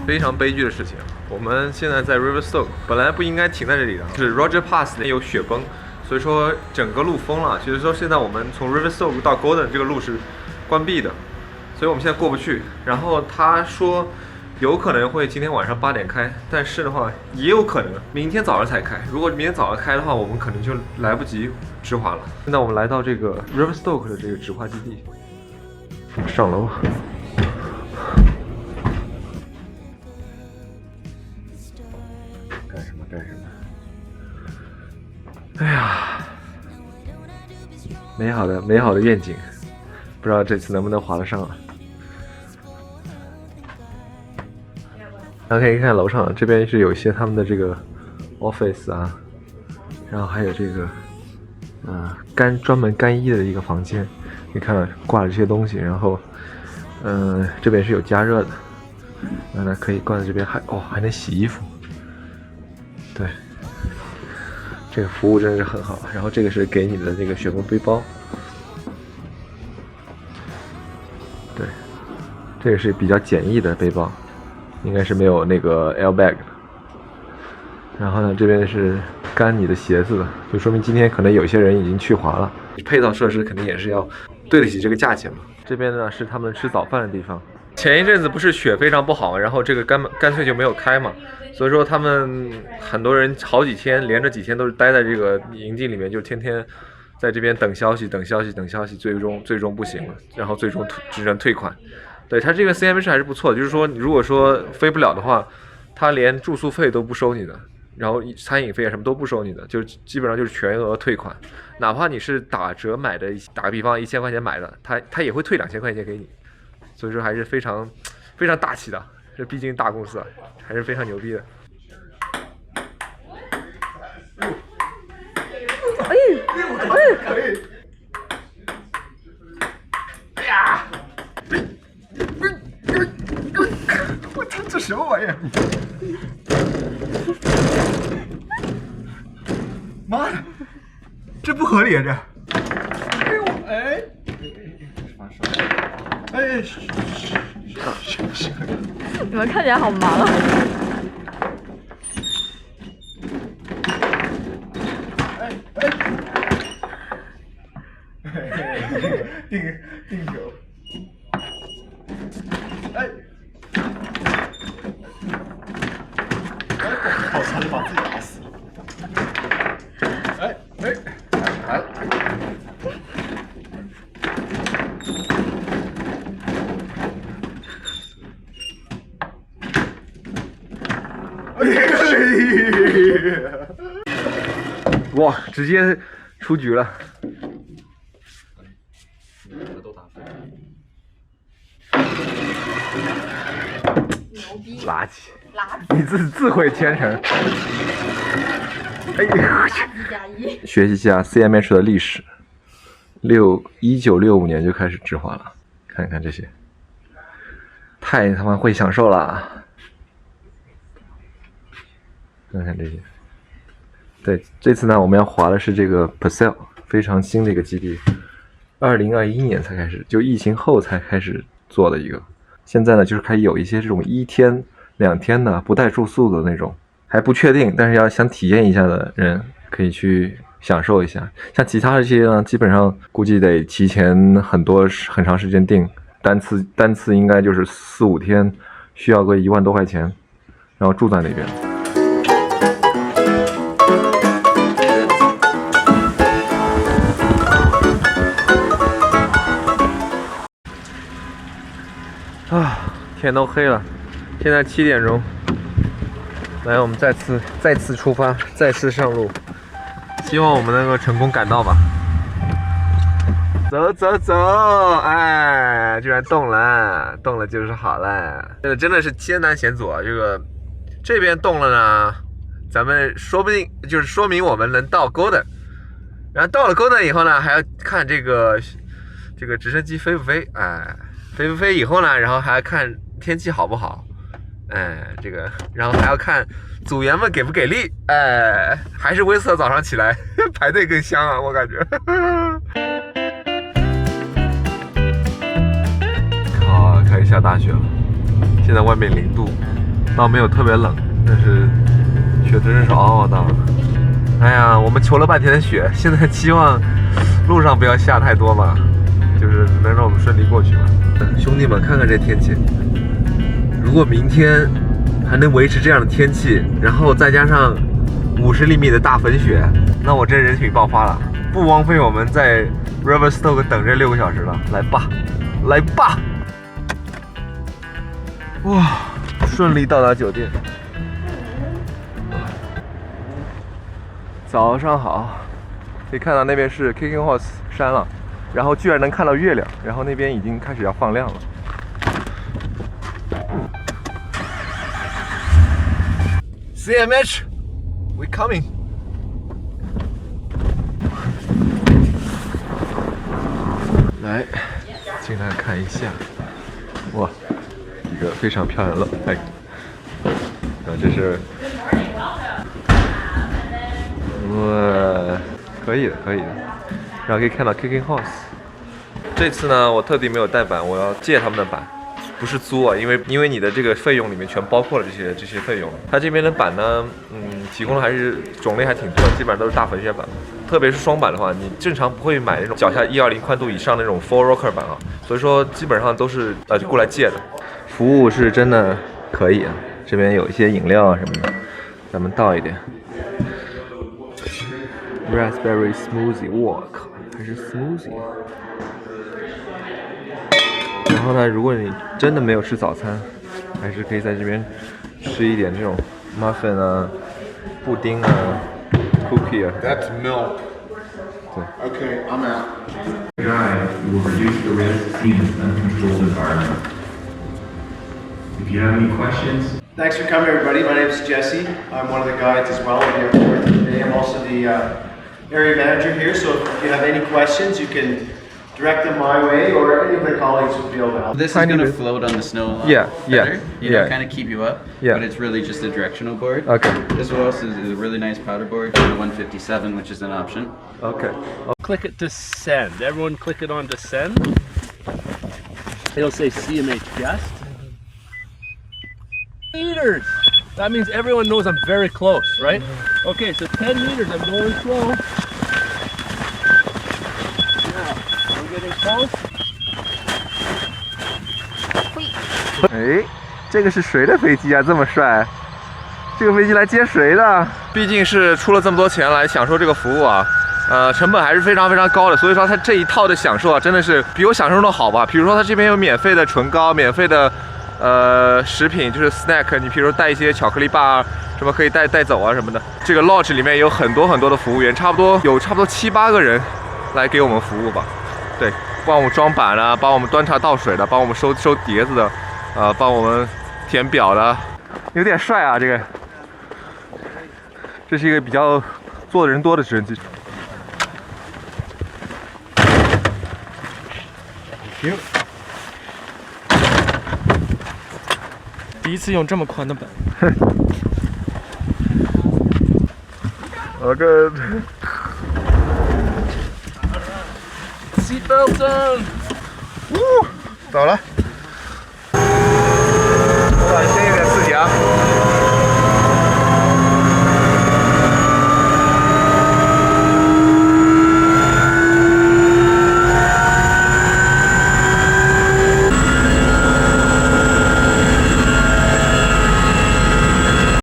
非常悲剧的事情。我们现在在 Riverstoke， 本来不应该停在这里的，是 Roger Pass 有雪崩，所以说整个路封了。其实说现在我们从 Riverstoke 到 Golden 这个路是关闭的，所以我们现在过不去。然后他说有可能会今天晚上8点开，但是的话也有可能明天早上才开。如果明天早上开的话，我们可能就来不及直滑了。现在我们来到这个 Riverstoke 的这个直滑基地，上楼。干什么？哎呀，美好的愿景，不知道这次能不能滑得上啊？大家可以看楼上，这边是有一些他们的这个 office 啊，然后还有这个专门干衣的一个房间，你看挂了这些东西，然后这边是有加热的，那可以挂在这边，还能洗衣服。对，这个服务真的是很好。然后这个是给你的这个雪崩背包，对，这个是比较简易的背包，应该是没有那个 airbag 的。然后呢，这边是干你的鞋子的，就说明今天可能有些人已经去滑了。配套设施肯定也是要对得起这个价钱嘛。这边呢是他们吃早饭的地方。前一阵子不是雪非常不好，然后这个干脆就没有开嘛。所以说他们很多人好几天连着几天都是待在这个营地里面，就天天在这边等消息，最终不行了，然后最终只能退款。对，他这个 CMH 还是不错的，就是说你如果说飞不了的话，他连住宿费都不收你的，然后餐饮费啊什么都不收你的，就基本上就是全额退款，哪怕你是打折买的，打个比方1000块钱买的，他也会退2000块钱给你，所以说还是非常大气的。这毕竟大公司啊，还是非常牛逼的。哎呀！我操，这什么玩意儿？妈的，这不合理啊！这。哎呦，哎。哎。你们看起来好忙啊！定球，好差点把自己打死。哇，直接出局了。牛逼！垃圾！你自毁前程。哎呦！学习一下 CMH 的历史，1965年就开始直滑了。看看这些，太他妈会享受了。看看这些。对，这次呢，我们要滑的是这个 Purcell， 非常新的一个基地，2021年才开始，就疫情后才开始做的一个。现在呢，就是开始有一些这种1天、2天的不带住宿的那种，还不确定，但是要想体验一下的人可以去享受一下。像其他的这些呢，基本上估计得提前很长时间订，单次应该就是4、5天，需要个1万多块钱，然后住在那边。啊，天都黑了，现在7点钟。来，我们再次出发，再次上路，希望我们能够成功赶到吧。走，哎，居然动了就是好了。这个真的是艰难险阻啊！这边动了呢，咱们说不定就是说明我们能到 Golden， 然后到了 Golden 以后呢，还要看这个直升机飞不飞，哎。飞不飞以后呢，然后还要看天气好不好，然后还要看组员们给不给力，还是威斯特早上起来排队更香啊，我感觉。开始下大雪了，现在外面0度，倒没有特别冷，但是雪真是嗷嗷大。哎呀，我们求了半天的雪，现在期望路上不要下太多吧，就是能让我们顺利过去吧。兄弟们，看看这天气，如果明天还能维持这样的天气，然后再加上50厘米的大粉雪，那我真人品爆发了，不枉费我们在 Riverstoke 等这6个小时了。来吧，来吧！哇，顺利到达酒店。早上好，可以看到那边是 Kicking Horse 山了，然后居然能看到月亮，然后那边已经开始要放亮了。CMH, we coming. 来，进来看一下，哇，一个非常漂亮的楼，哎，这是。哇，可以的，可以的。然后可以看到 Kicking Horse。这次呢，我特地没有带板，我要借他们的板，不是租啊，因为你的这个费用里面全包括了这些费用。它这边的板呢，提供的还是种类还挺多的，基本上都是大粉雪板。特别是双板的话，你正常不会买那种脚下120宽度以上的那种 Full Rocker 板啊，所以说基本上都是过来借的。服务是真的可以啊，这边有一些饮料啊什么的，咱们倒一点。Raspberry smoothie， 我靠，还是 smoothie。然后呢，如果你真的没有吃早餐，还是可以在这边吃一点这种 muffin 啊、布丁啊、cookie 啊。That's milk. 对。Okay, I'm out. Drive will reduce the risk of seeing an uncontrolled environment. If you have any questions, Thanks for coming, everybody. My name is Jesse. I'm one of the guides as well here for today. I'm also the area manager here, so if you have any questions, you can direct them my way, or any of my colleagues will be able to help. This is going to float on the snow better, kind of keep you up, but it's really just a directional board. Okay. This one also is a really nice powder board, the 157, which is an option. Okay. Click it to send. Everyone click it on to send. It'll say CMH guest. Meters. That means everyone knows I'm very close, right? Okay, so 10 meters, I'm going slow. Yeah, I'm getting close. 哎，这个是谁的飞机啊？这么帅！这个飞机来接谁的？毕竟是出了这么多钱来享受这个服务啊，成本还是非常非常高的。所以说它这一套的享受啊，真的是比我想象中的好吧。比如说它这边有免费的唇膏，免费的食品，就是 snack， 你比如说带一些巧克力棒，什么可以带走啊什么的。这个 lodge 里面有很多的服务员，差不多7、8个人来给我们服务吧。对，帮我们装板的，帮我们端茶倒水的，帮我们收碟子的。帮我们填表的，有点帅啊！这是一个比较坐的人多的直升机。第一次用这么宽的板。我个 Seatbelt on。走了。先有点刺激啊！